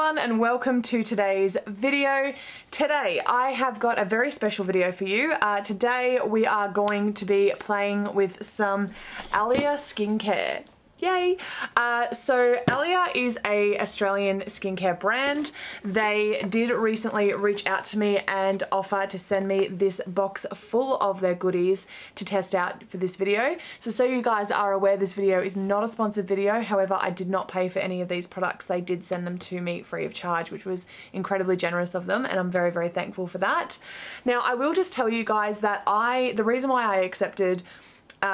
everyone and welcome to today's video. Today I have got a very special video for you. Today we are going to be playing with some ALYA skincare. Yay! So ALYA is a Australian skincare brand. They did recently reach out to me and offer to send me this box full of their goodies to test out for this video. So you guys are aware, this video is not a sponsored video. However, I did not pay for any of these products. They did send them to me free of charge, which was incredibly generous of them, and I'm very, very thankful for that. Now, I will just tell you guys that the reason why I accepted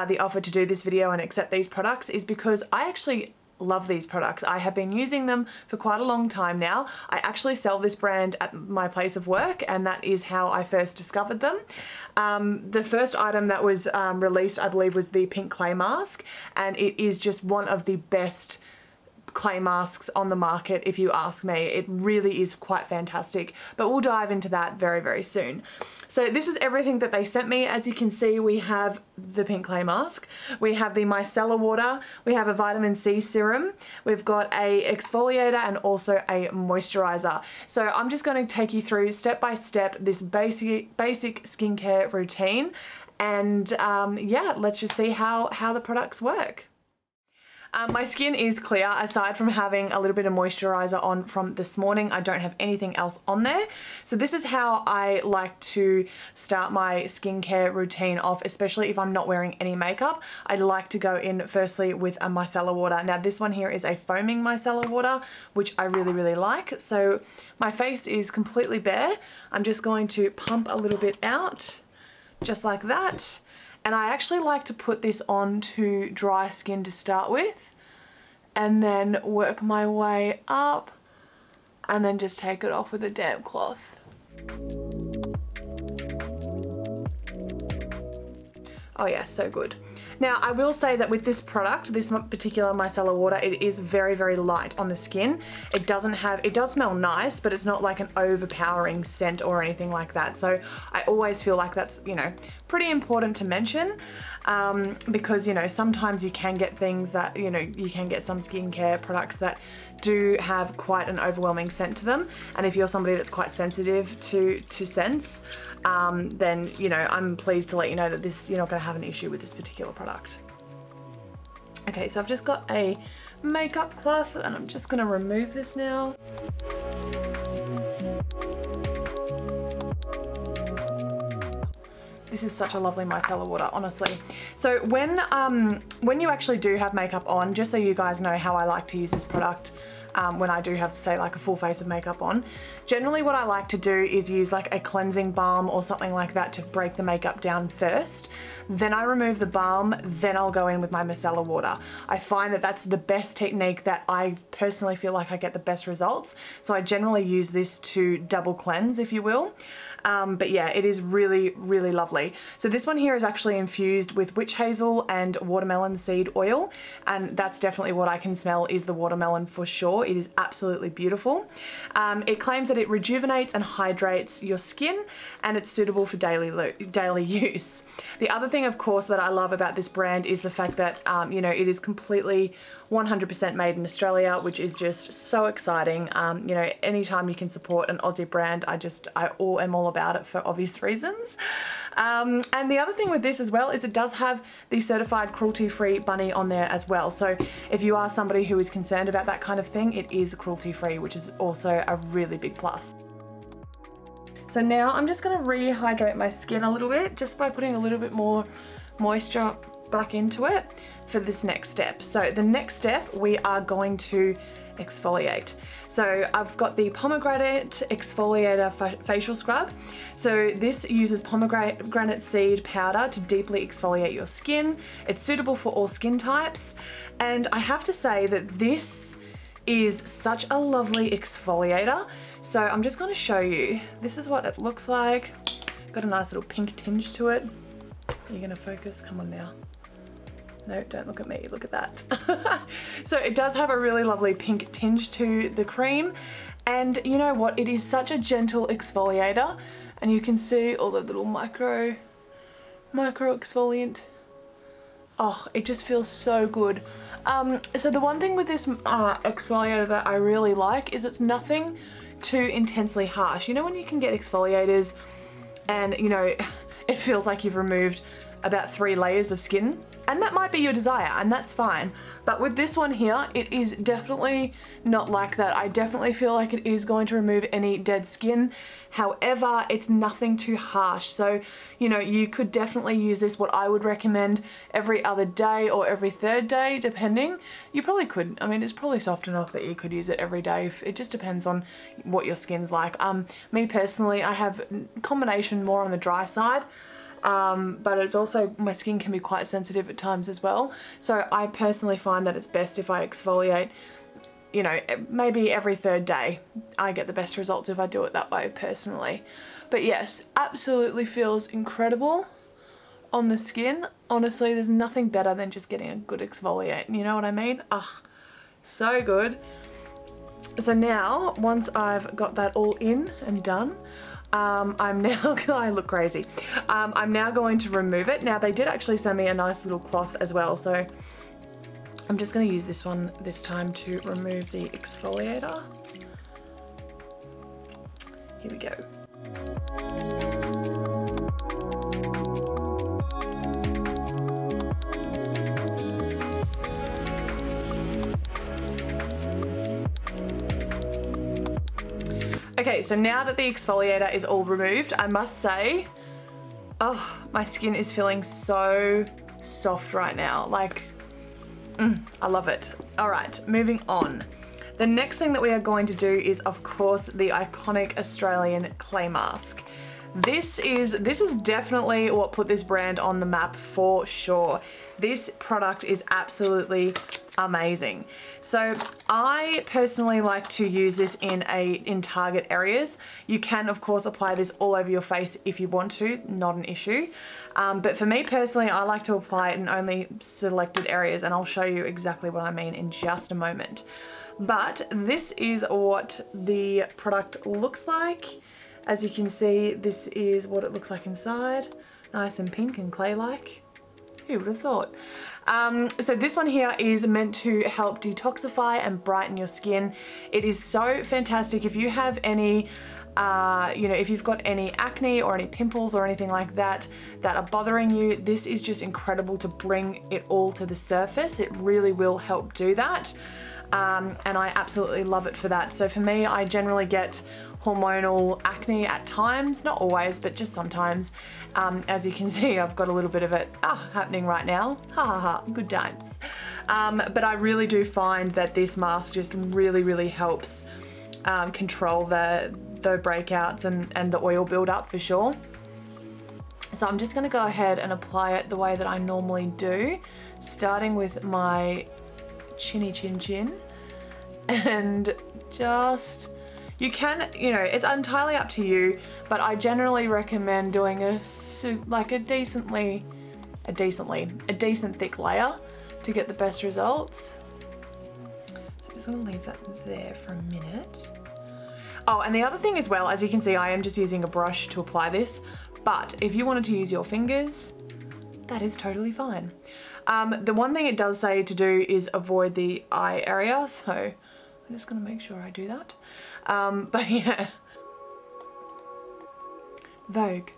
the offer to do this video and accept these products is because I actually love these products. I have been using them for quite a long time now. I actually sell this brand at my place of work, and that is how I first discovered them. The first item that was released, I believe, was the pink clay mask, and it is just one of the best clay masks on the market, if you ask me. It really is quite fantastic, but we'll dive into that very, very soon. So this is everything that they sent me. As you can see, we have the pink clay mask, we have the micellar water, we have a vitamin C serum, we've got a exfoliator and also a moisturizer. So I'm just going to take you through step by step this basic skincare routine, and yeah, let's just see how the products work. My skin is clear. Aside from having a little bit of moisturizer on from this morning, I don't have anything else on there. So this is how I like to start my skincare routine off, especially if I'm not wearing any makeup. I like to go in firstly with a micellar water. Now this one here is a foaming micellar water, which I really, really like. So my face is completely bare. I'm just going to pump a little bit out, just like that. And I actually like to put this on to dry skin to start with, and then work my way up, and then just take it off with a damp cloth. Oh yeah, so good. Now I will say that with this product, this particular micellar water, it is very, very light on the skin. It does smell nice, but it's not like an overpowering scent or anything like that. So I always feel like that's, you know, pretty important to mention, because, you know, sometimes you can get things that, you know, you can get some skincare products that do have quite an overwhelming scent to them. And if you're somebody that's quite sensitive to scents, then, you know, I'm pleased to let you know that you're not going to have an issue with this particular product. Okay, so I've just got a makeup cloth and I'm just going to remove this now. This is such a lovely micellar water, honestly. So when you actually do have makeup on, just so you guys know how I like to use this product, when I do have, say, like a full face of makeup on, generally what I like to do is use like a cleansing balm or something like that to break the makeup down first. Then I remove the balm, then I'll go in with my micellar water. I find that that's the best technique that I personally feel like I get the best results. So I generally use this to double cleanse, if you will. But yeah, it is really, really lovely. So this one here is actually infused with witch hazel and watermelon seed oil, and that's definitely what I can smell is the watermelon for sure. It is absolutely beautiful. It claims that it rejuvenates and hydrates your skin, and it's suitable for daily use. The other thing, of course, that I love about this brand is the fact that, you know, it is completely 100% made in Australia, which is just so exciting. You know, anytime you can support an Aussie brand, I am all about it for obvious reasons. And the other thing with this as well is it does have the certified cruelty-free bunny on there as well. So if you are somebody who is concerned about that kind of thing, it is cruelty-free, which is also a really big plus. So now I'm just going to rehydrate my skin a little bit just by putting a little bit more moisture back into it for this next step. So the next step, we are going to exfoliate. So I've got the Pomegranate exfoliator facial scrub. So this uses pomegranate seed powder to deeply exfoliate your skin. It's suitable for all skin types, and I have to say that this is such a lovely exfoliator. So I'm just going to show you. This is what it looks like. Got a nice little pink tinge to it. Are you going to focus? Come on now. No, don't look at me, look at that. So it does have a really lovely pink tinge to the cream, and you know what, it is such a gentle exfoliator, and you can see all the little micro exfoliant Oh, it just feels so good. So the one thing with this exfoliator that I really like is it's nothing too intensely harsh. You know when you can get exfoliators and, you know, it feels like you've removed about 3 layers of skin? And that might be your desire, and that's fine. But with this one here, it is definitely not like that. I definitely feel like it is going to remove any dead skin. However, it's nothing too harsh. So, you know, you could definitely use this, what I would recommend, every other day or every 3rd day, depending. You probably could, I mean, it's probably soft enough that you could use it every day. It just depends on what your skin's like. Me personally, I have combination more on the dry side. But it's also, my skin can be quite sensitive at times as well. So I personally find that it's best if I exfoliate, you know, maybe every 3rd day. I get the best results if I do it that way personally. But yes, absolutely feels incredible on the skin. Honestly, there's nothing better than just getting a good exfoliate. You know what I mean? Ah, so good. So now, once I've got that all in and done, I'm now, I look crazy. I'm now going to remove it. Now they did actually send me a nice little cloth as well, so I'm just going to use this one this time to remove the exfoliator. Here we go. Okay, so now that the exfoliator is all removed, I must say, oh, my skin is feeling so soft right now. Like, I love it. All right, moving on. The next thing that we are going to do is, of course, the iconic Australian clay mask. This is definitely what put this brand on the map for sure. This product is absolutely amazing. So I personally like to use this in target areas. You can of course apply this all over your face if you want to, not an issue. But for me personally, I like to apply it in only selected areas, and I'll show you exactly what I mean in just a moment. But this is what the product looks like. As you can see, this is what it looks like inside. Nice and pink and clay-like. Who would have thought? So this one here is meant to help detoxify and brighten your skin. It is so fantastic. If you have any, you know, if you've got any acne or any pimples or anything like that that are bothering you, this is just incredible to bring it all to the surface. It really will help do that. And I absolutely love it for that. So for me, I generally get hormonal acne at times, not always, but just sometimes. As you can see, I've got a little bit of it happening right now. Ha ha ha, good times. But I really do find that this mask just really helps control the breakouts and the oil buildup for sure. So I'm just gonna go ahead and apply it the way that I normally do, starting with my chinny chin, and just, you can, you know, it's entirely up to you, but I generally recommend doing a decent thick layer to get the best results. So I'm just gonna leave that there for a minute. Oh, and the other thing as well, as you can see, I am just using a brush to apply this, but if you wanted to use your fingers, that is totally fine. The one thing it does say to do is avoid the eye area, so I'm just gonna make sure I do that. But yeah. Vogue.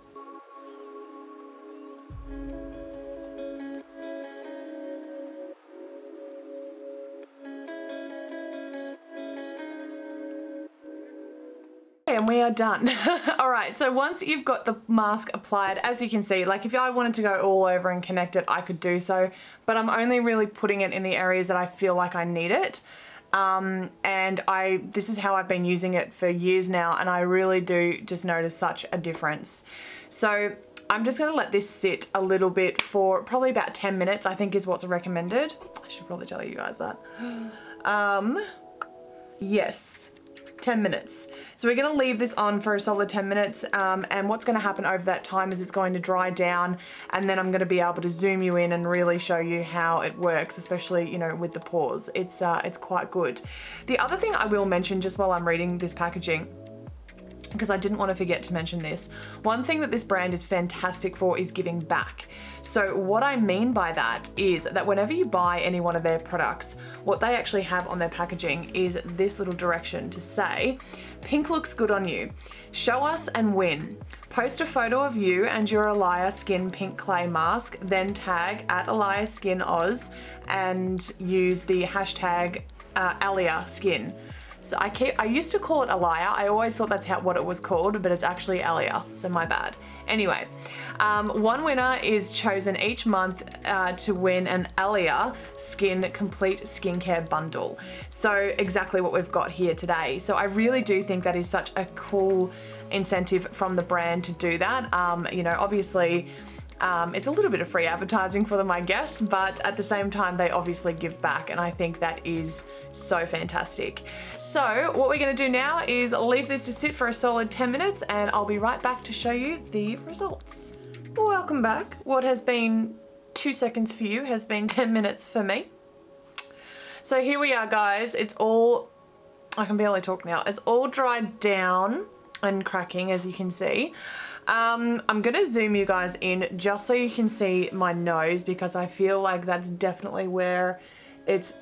And we are done. All right, so once you've got the mask applied, as you can see, like if I wanted to go all over and connect it, I could do so, but I'm only really putting it in the areas that I feel like I need it. And this is how I've been using it for years now, and I really do just notice such a difference. So I'm just gonna let this sit a little bit for probably about 10 minutes, I think is what's recommended. I should probably tell you guys that. Yes. 10 minutes. So we're going to leave this on for a solid 10 minutes, and what's going to happen over that time is it's going to dry down, and then I'm going to be able to zoom you in and really show you how it works, especially, you know, with the pores. It's quite good. The other thing I will mention just while I'm reading this packaging, because I didn't want to forget to mention this. One thing that this brand is fantastic for is giving back. So what I mean by that is that whenever you buy any one of their products, what they actually have on their packaging is this little direction to say, pink looks good on you. Show us and win. Post a photo of you and your ALYA Skin pink clay mask, then tag at ALYA Skin Oz and use the hashtag ALYA Skin. So I used to call it ALYA. I always thought that's what it was called, but it's actually Alya, so my bad. Anyway, one winner is chosen each month to win an Alya Skin complete skincare bundle. So exactly what we've got here today. So I really do think that is such a cool incentive from the brand to do that. You know, obviously, it's a little bit of free advertising for them, I guess, but at the same time, they obviously give back, and I think that is so fantastic. So what we're gonna do now is leave this to sit for a solid 10 minutes, and I'll be right back to show you the results. Welcome back. What has been 2 seconds for you has been 10 minutes for me. So here we are, guys. It's all, I can barely talk now. It's all dried down and cracking, as you can see. I'm gonna zoom you guys in just so you can see my nose, because I feel like that's definitely where it's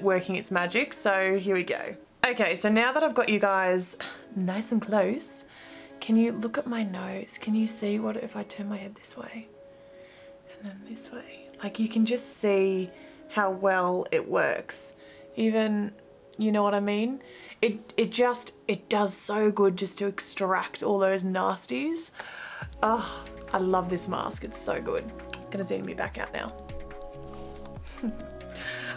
working its magic. So here we go. Okay, so now that I've got you guys nice and close, can you look at my nose? Can you see what if I turn my head this way and then this way? Like, you can just see how well it works. Even, you know what I mean? It does so good just to extract all those nasties. Oh, I love this mask. It's so good. I'm gonna zoom you back out now.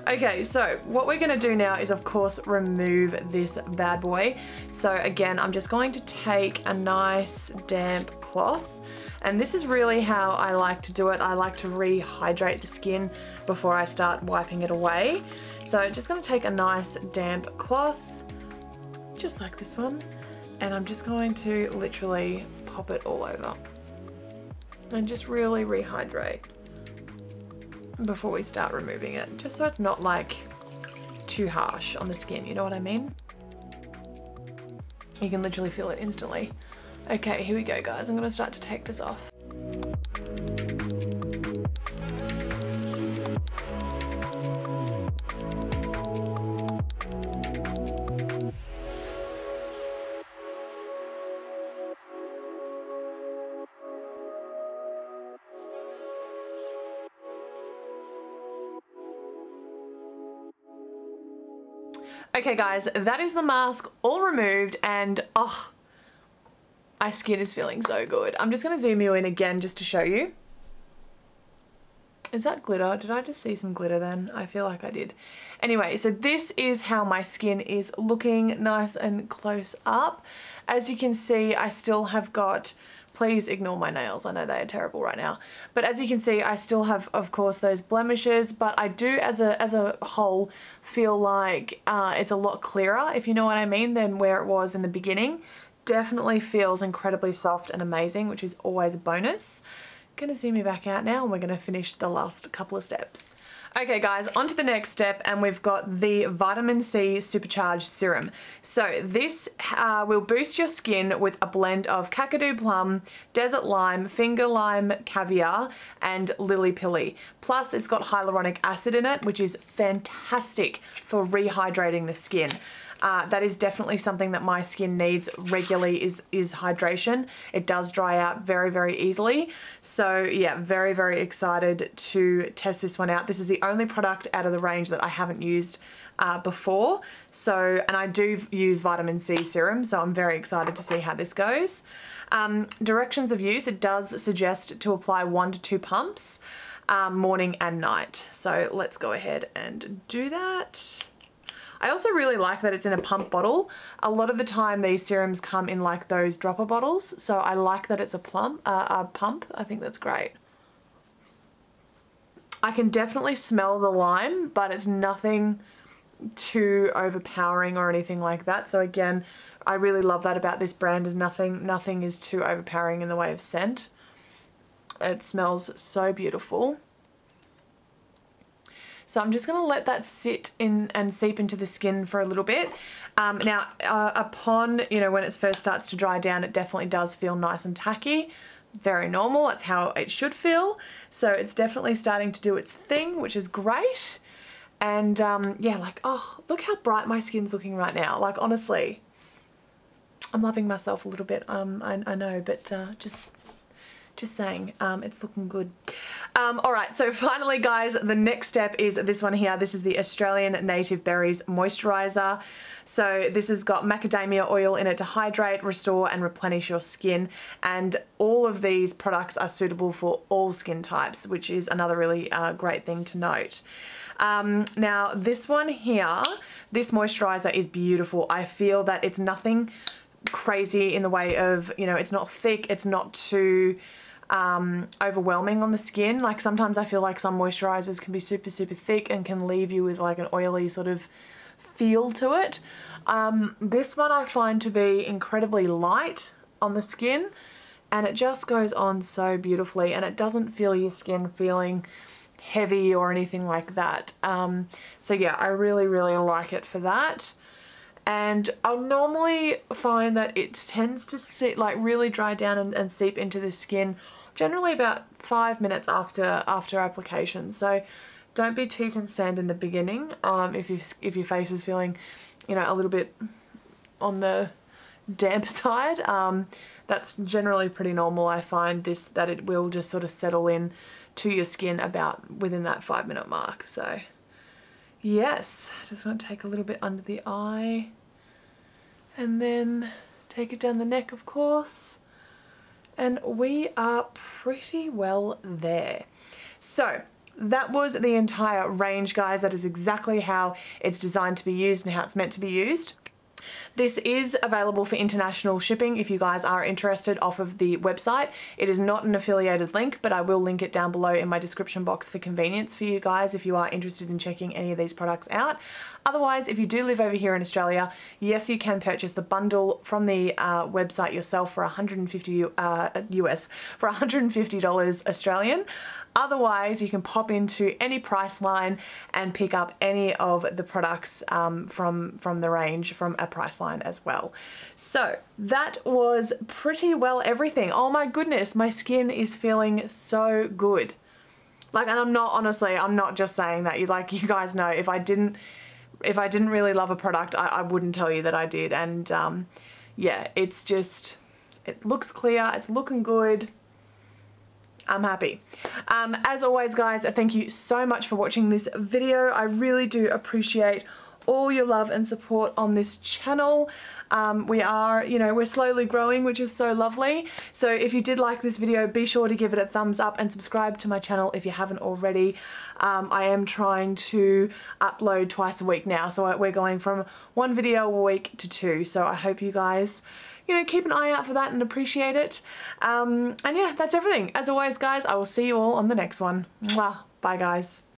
Okay, so what we're gonna do now is, of course, remove this bad boy. So again, I'm just going to take a nice damp cloth, and this is really how I like to do it. I like to rehydrate the skin before I start wiping it away. So I'm just gonna take a nice damp cloth, just like this one, and I'm just going to literally pop it all over and just really rehydrate before we start removing it, just so it's not like too harsh on the skin, you know what I mean? You can literally feel it instantly. Okay, here we go, guys. I'm gonna start to take this off. Okay guys, that is the mask all removed, and oh, my skin is feeling so good. I'm just gonna zoom you in again just to show you. Is that glitter? Did I just see some glitter then? I feel like I did. Anyway, so this is how my skin is looking nice and close up. As you can see, I still have got, please ignore my nails, I know they are terrible right now. But as you can see, I still have, of course, those blemishes, but I do as a whole feel like it's a lot clearer, if you know what I mean, than where it was in the beginning. Definitely feels incredibly soft and amazing, which is always a bonus. Gonna zoom you back out now, and we're gonna finish the last couple of steps. Okay guys, on to the next step, and we've got the Vitamin C Supercharged Serum. So this will boost your skin with a blend of Kakadu Plum, Desert Lime, Finger Lime Caviar, and Lily Pilly. Plus it's got hyaluronic acid in it, which is fantastic for rehydrating the skin. That is definitely something that my skin needs regularly, is hydration. It does dry out very, very easily. So yeah, very, very excited to test this one out. This is the only product out of the range that I haven't used before. So, and I do use vitamin C serum, so I'm very excited to see how this goes. Directions of use, it does suggest to apply 1 to 2 pumps morning and night. So let's go ahead and do that. I also really like that it's in a pump bottle. A lot of the time these serums come in like those dropper bottles, so I like that it's a pump. I think that's great. I can definitely smell the lime, but it's nothing too overpowering or anything like that. So again, I really love that about this brand, is nothing is too overpowering in the way of scent. It smells so beautiful. So I'm just going to let that sit in and seep into the skin for a little bit. Now, upon, you know, when it first starts to dry down, it definitely does feel nice and tacky. Very normal. That's how it should feel. So it's definitely starting to do its thing, which is great. And yeah, like, oh, look how bright my skin's looking right now. Like, honestly, I'm loving myself a little bit. I know, but just saying, it's looking good. Alright, so finally guys, the next step is this one here. This is the Australian Native Berries Moisturizer. So this has got macadamia oil in it to hydrate, restore and replenish your skin, and all of these products are suitable for all skin types, which is another really great thing to note. Now this one here, this moisturizer is beautiful. I feel that it's nothing crazy in the way of, you know, it's not thick, it's not too overwhelming on the skin. Like sometimes I feel like some moisturizers can be super thick and can leave you with like an oily sort of feel to it. This one I find to be incredibly light on the skin, and it just goes on so beautifully, and it doesn't feel your skin feeling heavy or anything like that. So yeah, I really like it for that. And I normally find that it tends to sit, like really dry down and seep into the skin generally about 5 minutes after application. So don't be too concerned in the beginning if your face is feeling, you know, a little bit on the damp side. That's generally pretty normal. I find that it will just sort of settle in to your skin about within that 5 minute mark. So yes, just going to take a little bit under the eye and then take it down the neck, of course, and we are pretty well there. So that was the entire range, guys. That is exactly how it's designed to be used and how it's meant to be used. This is available for international shipping if you guys are interested off of the website. It is not an affiliated link, but I will link it down below in my description box for convenience for you guys if you are interested in checking any of these products out. Otherwise, if you do live over here in Australia, yes, you can purchase the bundle from the website yourself for $150 US, for $150 Australian. Otherwise, you can pop into any price line and pick up any of the products from the range from a price line as well. So that was pretty well everything. Oh my goodness, my skin is feeling so good. Like, and I'm not, honestly, I'm not just saying that. You guys know, if I didn't really love a product, I wouldn't tell you that I did. And yeah, it's just, it looks clear, it's looking good. I'm happy. As always, guys, thank you so much for watching this video. I really do appreciate all your love and support on this channel. We are, you know, we're slowly growing, which is so lovely. So if you did like this video, be sure to give it a thumbs up and subscribe to my channel if you haven't already. I am trying to upload twice a week now, so we're going from 1 video a week to 2. So I hope you guys, you know, keep an eye out for that and appreciate it. And yeah, that's everything. As always, guys, I will see you all on the next one. Mwah. Bye, guys.